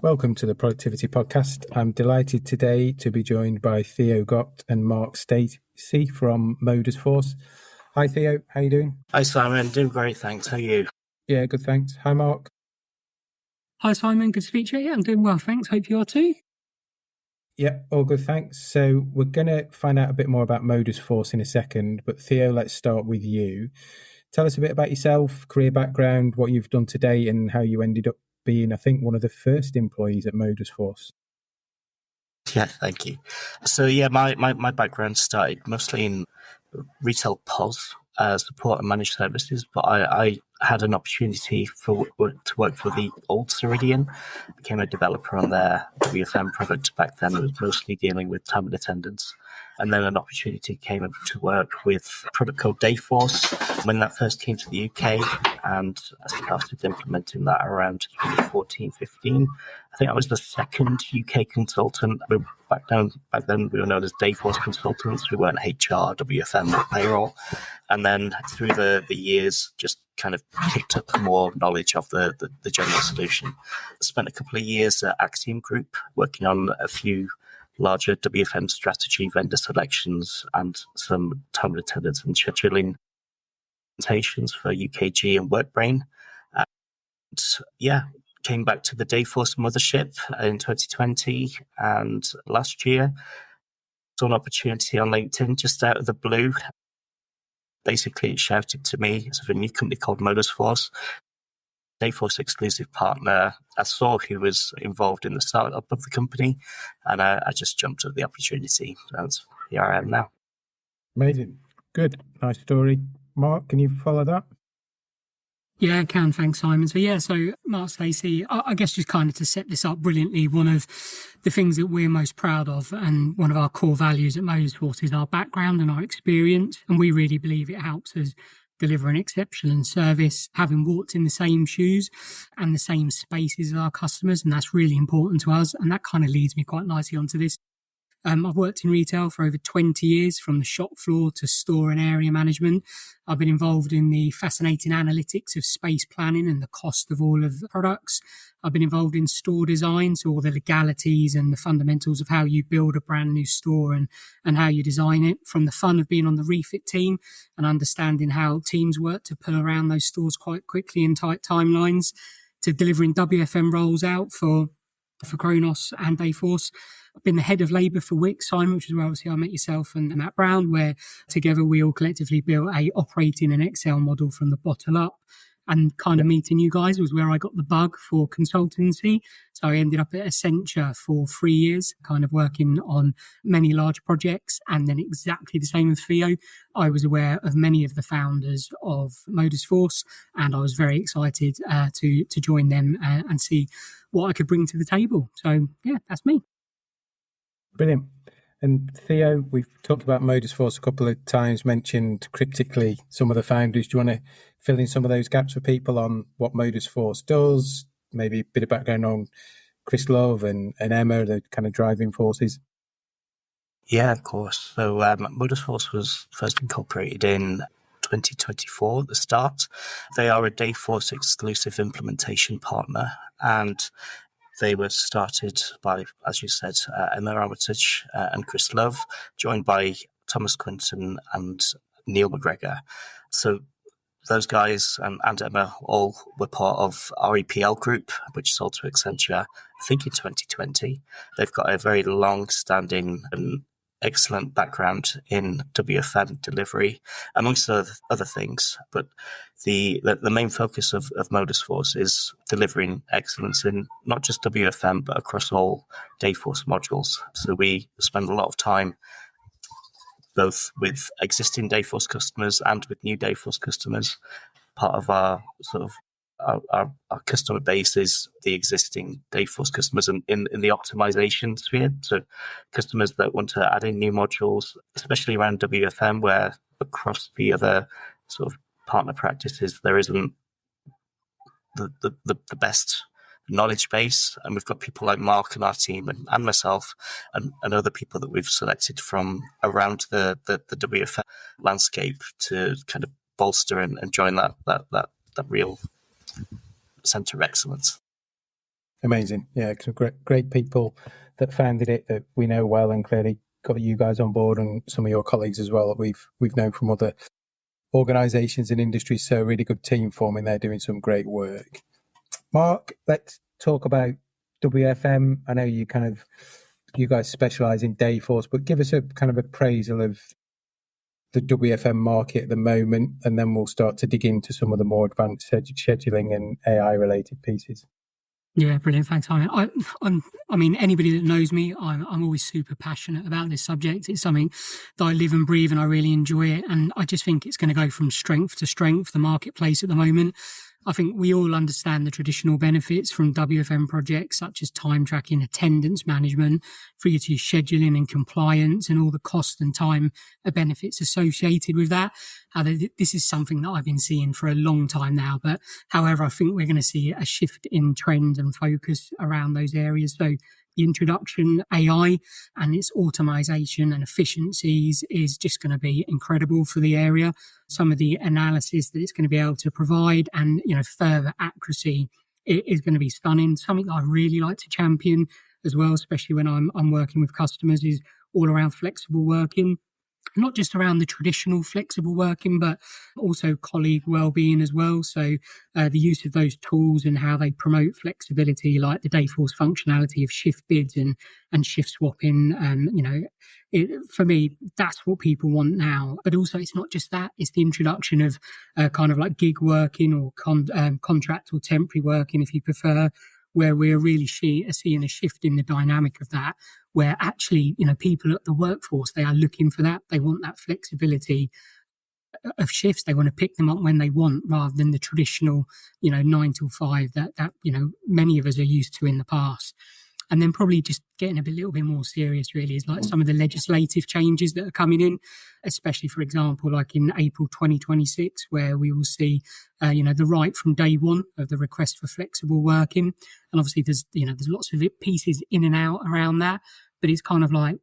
Welcome to the Productivity Podcast. I'm delighted today to be joined by Theo Gott and Mark Stacey from Modus Force. Hi Theo, how you doing? Hi Simon, doing great, thanks. How are you? Yeah, good, thanks. Hi Mark. Hi Simon, good to speak to you. Yeah, I'm doing well, thanks. Hope you are too. Yeah, all good, thanks. So we're going to find out a bit more about Modus Force in a second, but Theo, let's start with you. Tell us a bit about yourself, career background, what you've done today, and how you ended up being, I think, one of the first employees at Modus Force. Yeah, thank you. So my background started mostly in retail POS, support and managed services, but I had an opportunity to work for the old Ceridian. Became a developer on their WFM product back then. It was mostly dealing with time and attendance. And then an opportunity came up to work with a product called Dayforce when that first came to the UK, and I started implementing that around 2014, 15. I think I was the second UK consultant. Back then we were known as Dayforce consultants. We weren't HR, WFM, or payroll. And then through the years, just kind of picked up more knowledge of the general solution. Spent a couple of years at Axiom Group working on a few larger WFM strategy vendor selections and some time and attendance and scheduling implementations for UKG and WorkBrain. And came back to the Dayforce mothership in 2020, and last year saw an opportunity on LinkedIn just out of the blue. Basically, it shouted to me, it's a new company called Modus Force, Dayforce exclusive partner. I saw who was involved in the startup of the company, and I just jumped at the opportunity. That's here I am now. Amazing. Good. Nice story. Mark, can you follow that? Yeah, I can. Thanks, Simon. So Mark Stacey, I guess just kind of to set this up brilliantly, one of the things that we're most proud of and one of our core values at Modus Force is our background and our experience. And we really believe it helps us deliver an exceptional service, having walked in the same shoes and the same spaces as our customers. And that's really important to us. And that kind of leads me quite nicely onto this. I've worked in retail for over 20 years, from the shop floor to store and area management. I've been involved in the fascinating analytics of space planning and the cost of all of the products. I've been involved in store design, so all the legalities and the fundamentals of how you build a brand new store and how you design it, from the fun of being on the refit team and understanding how teams work to pull around those stores quite quickly in tight timelines, to delivering WFM rolls out for Kronos and Dayforce. I've been the head of labour for Wix, Simon, which is where obviously I met yourself and Matt Brown, where together we all collectively built a operating an Excel model from the bottom up. And kind of meeting you guys was where I got the bug for consultancy. So I ended up at Accenture for 3 years, kind of working on many large projects. And then exactly the same with Theo, I was aware of many of the founders of Modus Force, and I was very excited to join them and see what I could bring to the table. So yeah, that's me. Brilliant. And Theo, we've talked about Modus Force a couple of times, mentioned cryptically some of the founders. Do you want to fill in some of those gaps for people on what Modus Force does? Maybe a bit of background on Chris Love and Emma, the kind of driving forces. Yeah, of course. So Modus Force was first incorporated in 2024 at the start. They are a Dayforce exclusive implementation partner, and they were started by, as you said, Emma Armitage and Chris Love, joined by Thomas Quinton and Neil McGregor. So those guys and Emma all were part of our EPL group, which sold to Accenture, I think in 2020. They've got a very long-standing and excellent background in WFM delivery, amongst other things. But the main focus of Modus Force is delivering excellence in not just WFM, but across all Dayforce modules. So we spend a lot of time both with existing Dayforce customers and with new Dayforce customers. Part of our sort of our customer base is the existing Dayforce customers in the optimization sphere. So customers that want to add in new modules, especially around WFM, where across the other sort of partner practices, there isn't the best knowledge base. And we've got people like Mark and our team and myself and other people that we've selected from around the WFM landscape to kind of bolster and join that real center of excellence. Amazing. Yeah, great people that founded it that we know well, and clearly got you guys on board and some of your colleagues as well that we've known from other organisations and industries. So really good team forming there, doing some great work. Mark, let's talk about WFM. I know you guys specialise in Dayforce, but give us a kind of appraisal of the WFM market at the moment, and then we'll start to dig into some of the more advanced scheduling and AI related pieces. Yeah, brilliant. Thanks, Simon. I mean, anybody that knows me, I'm always super passionate about this subject. It's something that I live and breathe, and I really enjoy it. And I just think it's going to go from strength to strength, the marketplace at the moment. I think we all understand the traditional benefits from WFM projects such as time tracking, attendance management, free-to scheduling and compliance, and all the cost and time benefits associated with that. This is something that I've been seeing for a long time now. But however, I think we're going to see a shift in trend and focus around those areas. So the introduction AI and its automation and efficiencies is just going to be incredible for the area. Some of the analysis that it's going to be able to provide and, further accuracy is going to be stunning. Something that I really like to champion as well, especially when I'm working with customers, is all around flexible working. Not just around the traditional flexible working, but also colleague well-being as well. So the use of those tools and how they promote flexibility, like the Dayforce functionality of shift bids and shift swapping. For me, that's what people want now. But also, it's not just that; it's the introduction of kind of like gig working or contract or temporary working, if you prefer, where we're really seeing a shift in the dynamic of that, where actually, people at the workforce, they are looking for that. They want that flexibility of shifts. They want to pick them up when they want, rather than the traditional, 9 till 5 that many of us are used to in the past. And then probably just getting a little bit more serious really is like some of the legislative changes that are coming in, especially, for example, like in April 2026, where we will see, the right from day one of the request for flexible working. And obviously there's lots of pieces in and out around that. But it's kind of like,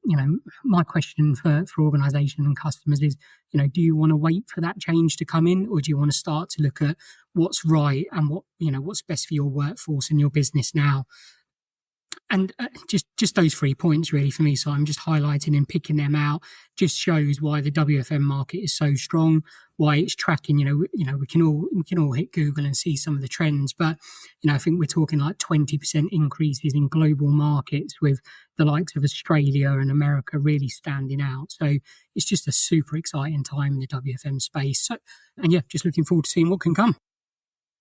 my question for organisations and customers is, do you want to wait for that change to come in, or do you want to start to look at what's right and what's best for your workforce and your business now? And just those 3 points really for me. So I'm just highlighting and picking them out. Just shows why the WFM market is so strong, why it's tracking. We can all hit Google and see some of the trends, but I think we're talking like 20% increases in global markets, with the likes of Australia and America really standing out. So it's just a super exciting time in the WFM space. So, and yeah, just looking forward to seeing what can come.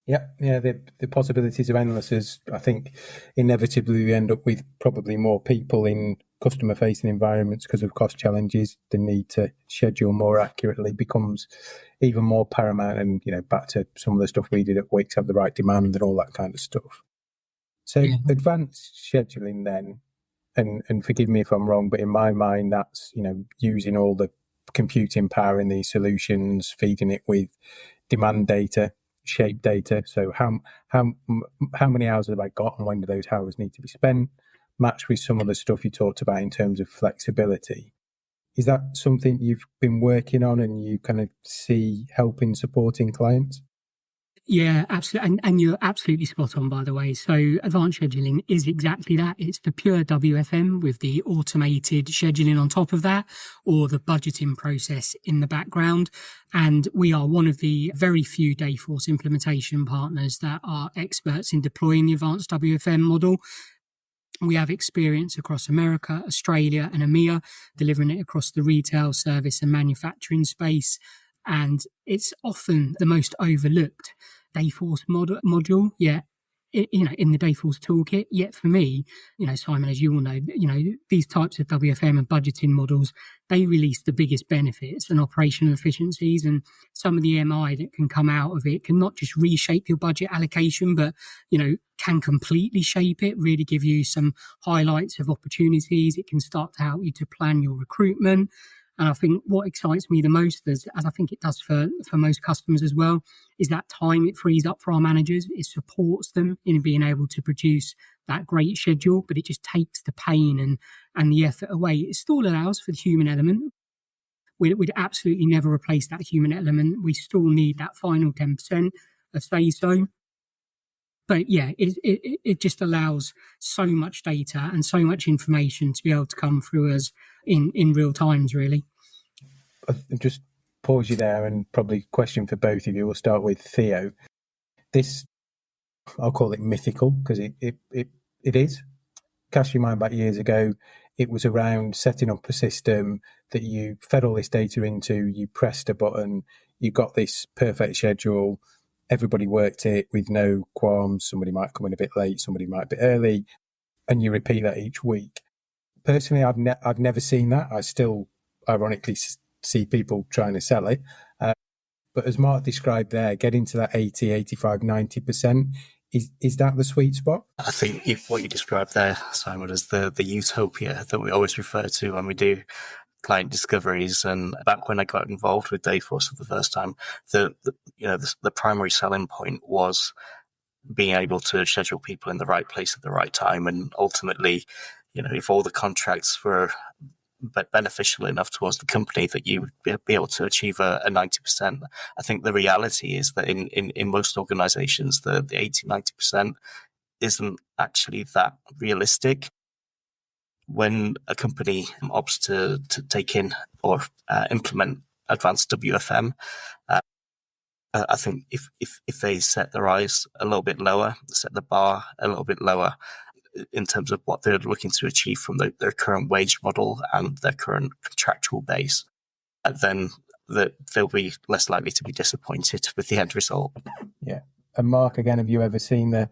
Yeah, the possibilities are endless, as I think inevitably we end up with probably more people in customer-facing environments because of cost challenges. The need to schedule more accurately becomes even more paramount, and back to some of the stuff we did at Wix, have the right demand and all that kind of stuff. So advanced scheduling then, and forgive me if I'm wrong, but in my mind that's using all the computing power in these solutions, feeding it with demand data, shape data. So how many hours have I got, and when do those hours need to be spent, matched with some of the stuff you talked about in terms of flexibility. Is that something you've been working on and you kind of see helping supporting clients? Yeah, absolutely. And you're absolutely spot on, by the way. So advanced scheduling is exactly that. It's the pure WFM with the automated scheduling on top of that, or the budgeting process in the background. And we are one of the very few Dayforce implementation partners that are experts in deploying the advanced WFM model. We have experience across America, Australia, and EMEA, delivering it across the retail, service, and manufacturing space. And it's often the most overlooked Dayforce module, in the Dayforce toolkit. Yet for me, Simon, as you all know, these types of WFM and budgeting models, they release the biggest benefits and operational efficiencies, and some of the MI that can come out of it can not just reshape your budget allocation, but, can completely shape it, really give you some highlights of opportunities. It can start to help you to plan your recruitment. And I think what excites me the most, as I think it does for most customers as well, is that time it frees up for our managers. It supports them in being able to produce that great schedule, but it just takes the pain and the effort away. It still allows for the human element. We'd absolutely never replace that human element. We still need that final 10% of say so. But yeah, it just allows so much data and so much information to be able to come through us in real times, really. I'll just pause you there and probably question for both of you. We'll start with Theo. This, I'll call it mythical, because it is. Cast your mind back years ago, it was around setting up a system that you fed all this data into, you pressed a button, you got this perfect schedule, everybody worked it with no qualms. Somebody might come in a bit late, somebody might be early, and you repeat that each week. Personally, I've never seen that. I still, ironically, see people trying to sell it. But as Mark described there, getting to that 80, 85, 90%, is that the sweet spot? I think what you described there, Simon, is the utopia that we always refer to when we do client discoveries. And back when I got involved with Dayforce for the first time, the primary selling point was being able to schedule people in the right place at the right time. And ultimately, if all the contracts were beneficial enough towards the company that you would be able to achieve a 90%. I think the reality is that in most organizations, the 80, 90% isn't actually that realistic. When a company opts to take in or implement advanced WFM, I think if they set their eyes a little bit lower, set the bar a little bit lower, in terms of what they're looking to achieve from their current wage model and their current contractual base, then they'll be less likely to be disappointed with the end result. Yeah. And Mark, again, have you ever seen the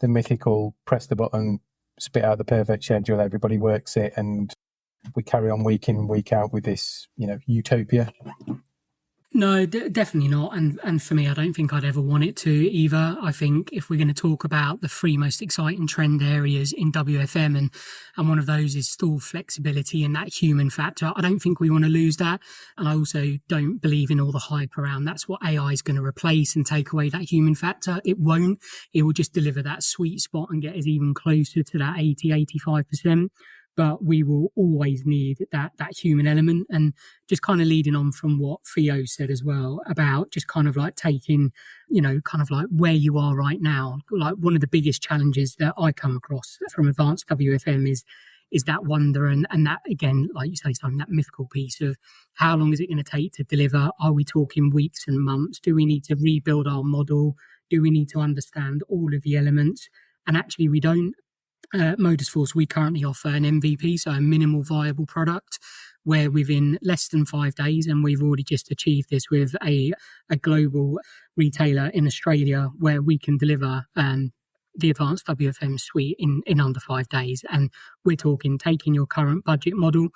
mythical press the button, spit out the perfect schedule, everybody works it, and we carry on week in, week out with this, utopia? No, definitely not. And for me, I don't think I'd ever want it to either. I think if we're going to talk about the three most exciting trend areas in WFM, and one of those is store flexibility and that human factor, I don't think we want to lose that. And I also don't believe in all the hype around that's what AI is going to replace and take away that human factor. It won't. It will just deliver that sweet spot and get us even closer to that 80, 85%. But we will always need that human element. And just kind of leading on from what Theo said as well about just kind of like taking, kind of like where you are right now. Like one of the biggest challenges that I come across from advanced WFM is that wonder and that, again, like you say, Simon, that mythical piece of how long is it going to take to deliver? Are we talking weeks and months? Do we need to rebuild our model? Do we need to understand all of the elements? And actually we don't. Modus Force, we currently offer an MVP, so a minimal viable product, where within less than 5 days, and we've already just achieved this with a global retailer in Australia, where we can deliver the advanced WFM suite in under 5 days. And we're talking taking your current budget model,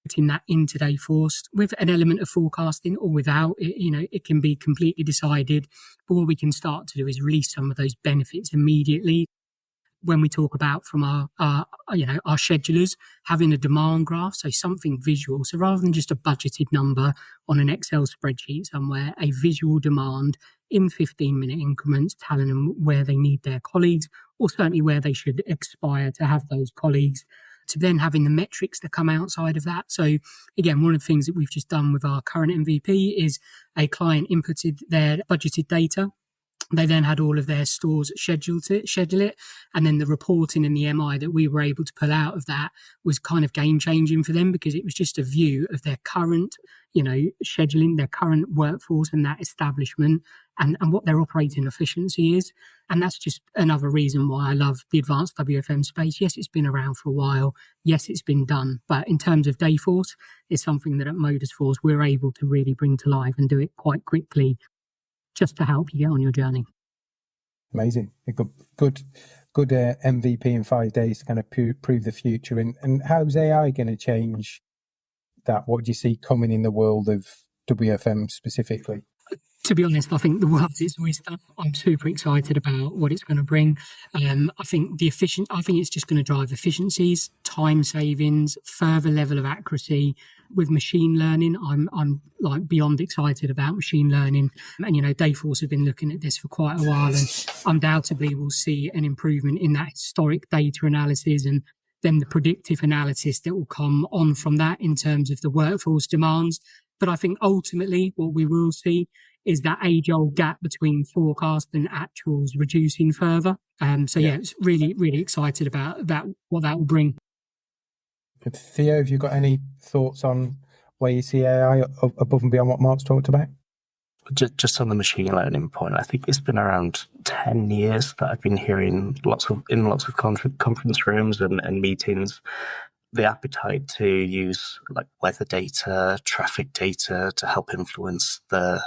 putting that into Dayforce with an element of forecasting or without. It can be completely decided. But what we can start to do is release some of those benefits immediately. When we talk about from our schedulers, having a demand graph, so something visual. So rather than just a budgeted number on an Excel spreadsheet somewhere, a visual demand in 15-minute increments, telling them where they need their colleagues, or certainly where they should aspire to have those colleagues, to then having the metrics that come outside of that. So again, one of the things that we've just done with our current MVP is a client inputted their budgeted data. They then had all of their stores schedule it. And then the reporting and the MI that we were able to pull out of that was kind of game changing for them, because it was just a view of their current, scheduling, their current workforce and that establishment and what their operating efficiency is. And that's just another reason why I love the advanced WFM space. Yes, it's been around for a while. Yes, it's been done. But in terms of Dayforce, it's something that at Modus Force, we're able to really bring to life and do it quite quickly, just to help you get on your journey. Amazing. A good MVP in 5 days to kind of prove the future. And how's AI going to change that? What do you see coming in the world of WFM specifically? To be honest, I think the world is oyster. I'm super excited about what it's going to bring. I think it's just going to drive efficiencies, time savings, further level of accuracy. With machine learning, I'm like beyond excited about machine learning. And Dayforce have been looking at this for quite a while, and undoubtedly we'll see an improvement in that historic data analysis and then the predictive analysis that will come on from that in terms of the workforce demands. But I think ultimately what we will see is that age-old gap between forecast and actuals reducing further. It's really, really excited about that, what that will bring. Theo, have you got any thoughts on where you see AI above and beyond what Mark's talked about? Just on the machine learning point, I think it's been around 10 years that I've been hearing lots of conference rooms and meetings, the appetite to use like weather data, traffic data to help influence the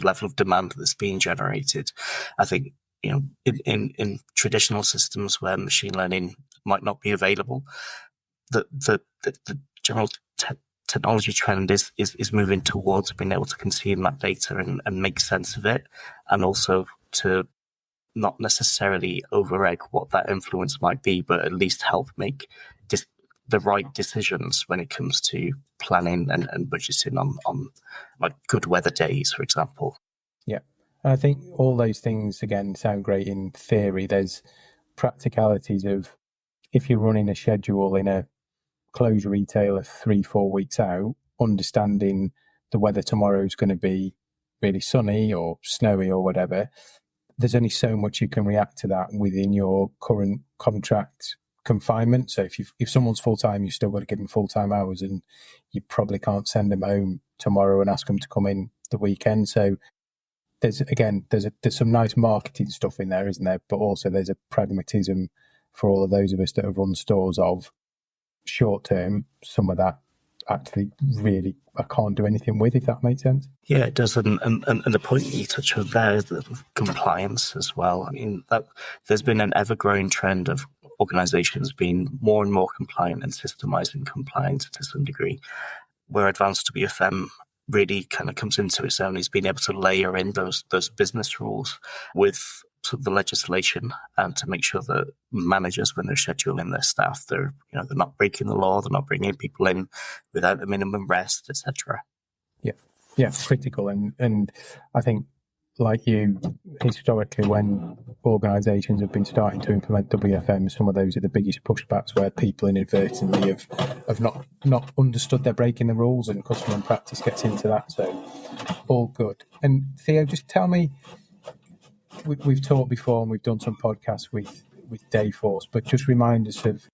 level of demand that's being generated. I think, in traditional systems where machine learning might not be available, the general technology trend is moving towards being able to consume that data and make sense of it, and also to not necessarily over-egg what that influence might be, but at least help make the right decisions when it comes to planning and budgeting on like good weather days, for example. Yeah, I think all those things, again, sound great in theory. There's practicalities of if you're running a schedule in a closed retailer 3-4 weeks out, understanding the weather tomorrow is going to be really sunny or snowy or whatever, there's only so much you can react to that within your current contract confinement. So if someone's full-time, you've still got to give them full-time hours, and you probably can't send them home tomorrow and ask them to come in the weekend. So there's some nice marketing stuff in there, isn't there? But also there's a pragmatism for all of those of us that have run stores of short term, some of that actually really I can't do anything with, if that makes sense. Yeah, it does. And the point you touch on there is the compliance as well. I mean, that there's been an ever-growing trend of organizations being more and more compliant and systemizing compliance to some degree, where advanced WFM really kind of comes into its own is being able to layer in those business rules with sort of the legislation, and to make sure that managers, when they're scheduling their staff, they're not breaking the law, they're not bringing people in without a minimum rest, etc. Yeah, critical. And I think, like you, historically, when organisations have been starting to implement WFM, some of those are the biggest pushbacks where people inadvertently have not understood they're breaking the rules, and customer and practice gets into that. So all good. And Theo, just tell me, we've talked before and we've done some podcasts with Dayforce, but just remind us of,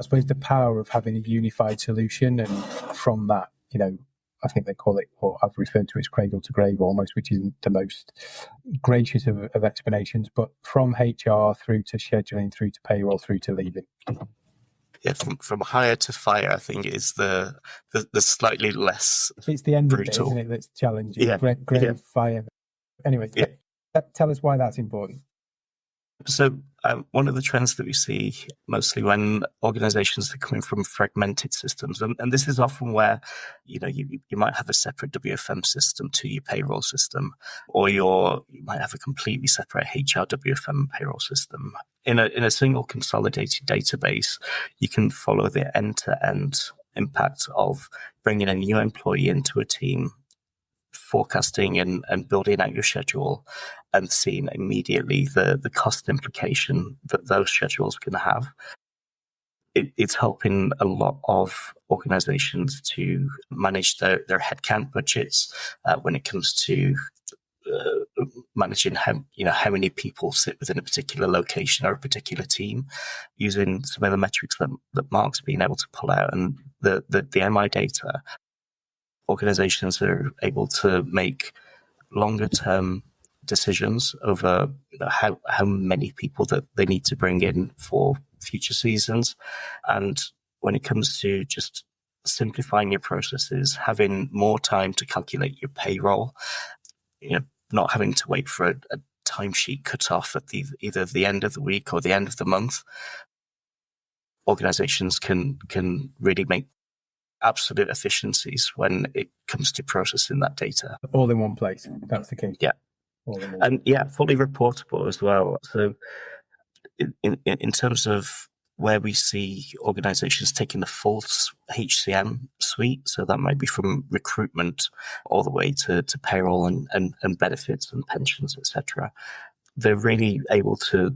I suppose, the power of having a unified solution. And from that, I think they call it, or I've referred to it as cradle to grave almost, which isn't the most gracious of explanations, but from HR through to scheduling, through to payroll, through to leaving. Yeah, from hire to fire, I think is the slightly less. It's the end brutal. of it, isn't it? That's challenging. Yeah. Grave, fire. Anyway, tell us why that's important. So one of the trends that we see mostly when organizations are coming from fragmented systems, and this is often where, you might have a separate WFM system to your payroll system, or you might have a completely separate HR WFM payroll system. In a single consolidated database, you can follow the end-to-end impact of bringing a new employee into a team, forecasting and building out your schedule, and seeing immediately the cost implication that those schedules can have. It's helping a lot of organizations to manage their headcount budgets when it comes to managing how many people sit within a particular location or a particular team, using some of the metrics that Mark's been able to pull out, and the MI data. Organizations are able to make longer term decisions over how many people that they need to bring in for future seasons. And when it comes to just simplifying your processes, having more time to calculate your payroll, not having to wait for a timesheet cutoff at either the end of the week or the end of the month, organizations can really make absolute efficiencies when it comes to processing that data. All in one place. That's the key. Yeah. And fully reportable as well. So in terms of where we see organizations taking the full HCM suite, so that might be from recruitment all the way to payroll and benefits and pensions, etc. They're really able to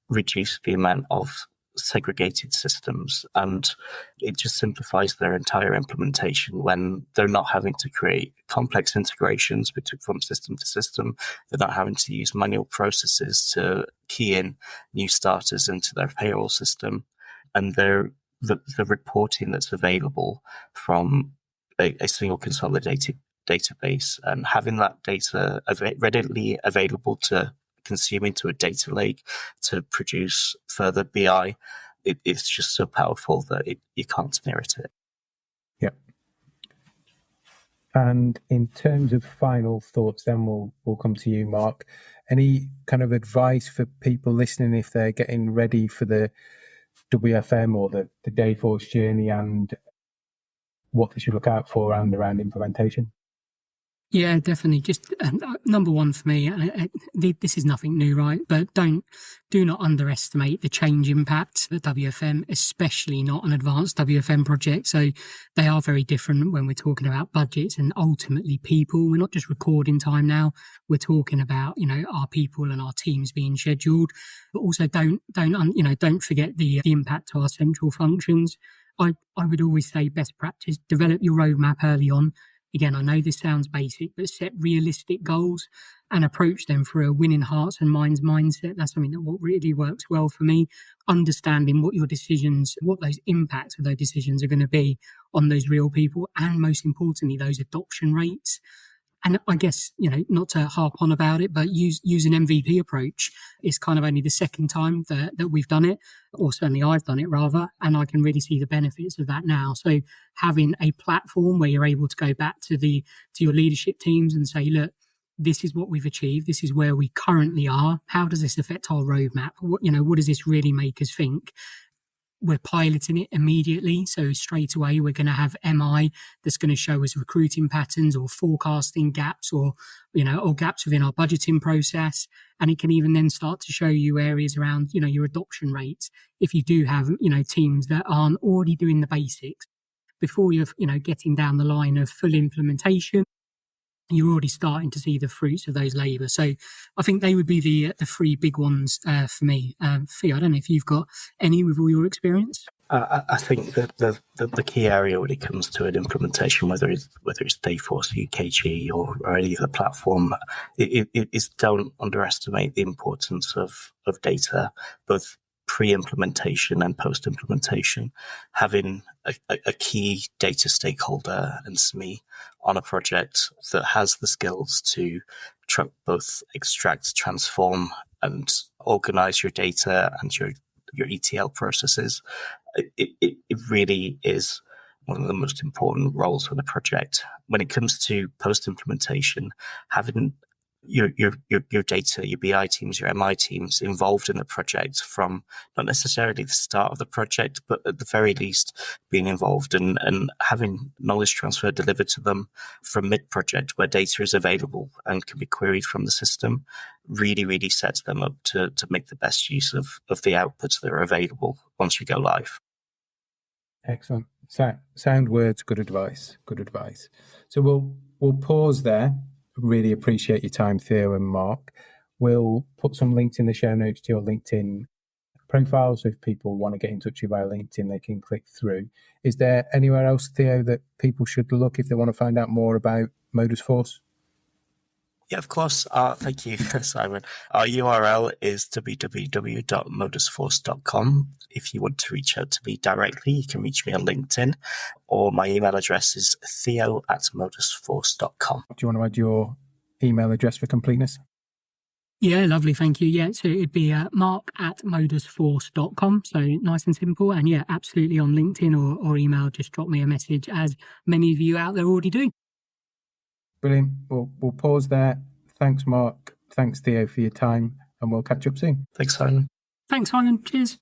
reduce the amount of segregated systems, and it just simplifies their entire implementation when they're not having to create complex integrations from system to system. They're not having to use manual processes to key in new starters into their payroll system, and the reporting that's available from a single consolidated database, and having that data readily available to consume into a data lake to produce further BI, it's just so powerful that you can't sneer at it. Yep. And in terms of final thoughts, then we'll come to you, Mark. Any kind of advice for people listening if they're getting ready for the WFM or the Dayforce journey, and what they should look out for and around implementation? Yeah, definitely. Just number one for me, this is nothing new, right? But do not underestimate the change impact at WFM, especially not an advanced WFM project. So they are very different when we're talking about budgets and ultimately people. We're not just recording time now. We're talking about, our people and our teams being scheduled, but also don't forget the impact to our central functions. I would always say best practice, develop your roadmap early on. Again, I know this sounds basic, but set realistic goals and approach them through a winning hearts and minds mindset. That's something that what really works well for me. Understanding what your decisions, what those impacts of those decisions are going to be on those real people, and most importantly, those adoption rates. And I guess, not to harp on about it, but use an MVP approach. It's kind of only the second time that we've done it, or certainly I've done it rather, and I can really see the benefits of that now. So having a platform where you're able to go back to your leadership teams and say, look, this is what we've achieved. This is where we currently are. How does this affect our roadmap? What does this really make us think? We're piloting it immediately. So straight away, we're going to have MI that's going to show us recruiting patterns or forecasting gaps or gaps within our budgeting process. And it can even then start to show you areas around, your adoption rates. If you do have, teams that aren't already doing the basics before you're, getting down the line of full implementation, you're already starting to see the fruits of those labour. So I think they would be the three big ones for me. Theo, I don't know if you've got any with all your experience. I think that the key area when it comes to an implementation, whether it's Dayforce, UKG, or any other platform, it is don't underestimate the importance of data, both pre-implementation and post-implementation. Having a key data stakeholder and SME on a project that has the skills to both extract, transform, and organize your data and your ETL processes, it really is one of the most important roles for the project. When it comes to post-implementation, having your data, your BI teams, your MI teams involved in the project from not necessarily the start of the project, but at the very least being involved and having knowledge transfer delivered to them from mid-project where data is available and can be queried from the system really, really sets them up to make the best use of the outputs that are available once you go live. Excellent. Sound words, good advice. So we'll pause there. Really appreciate your time, Theo and Mark. We'll put some links in the show notes to your LinkedIn profile, so if people want to get in touch with you via LinkedIn, they can click through. Is there anywhere else, Theo, that people should look if they want to find out more about Modus Force? Yeah, of course. Thank you, Simon. Our URL is www.modusforce.com. If you want to reach out to me directly, you can reach me on LinkedIn, or my email address is theo@modusforce.com. Do you want to add your email address for completeness? Yeah, lovely. Thank you. Yeah, so it'd be mark@modusforce.com. So nice and simple. And yeah, absolutely on LinkedIn or email, just drop me a message, as many of you out there already do. Brilliant. We'll pause there. Thanks, Mark. Thanks, Theo, for your time, and we'll catch up soon. Thanks, Simon. Thanks, Simon. Cheers.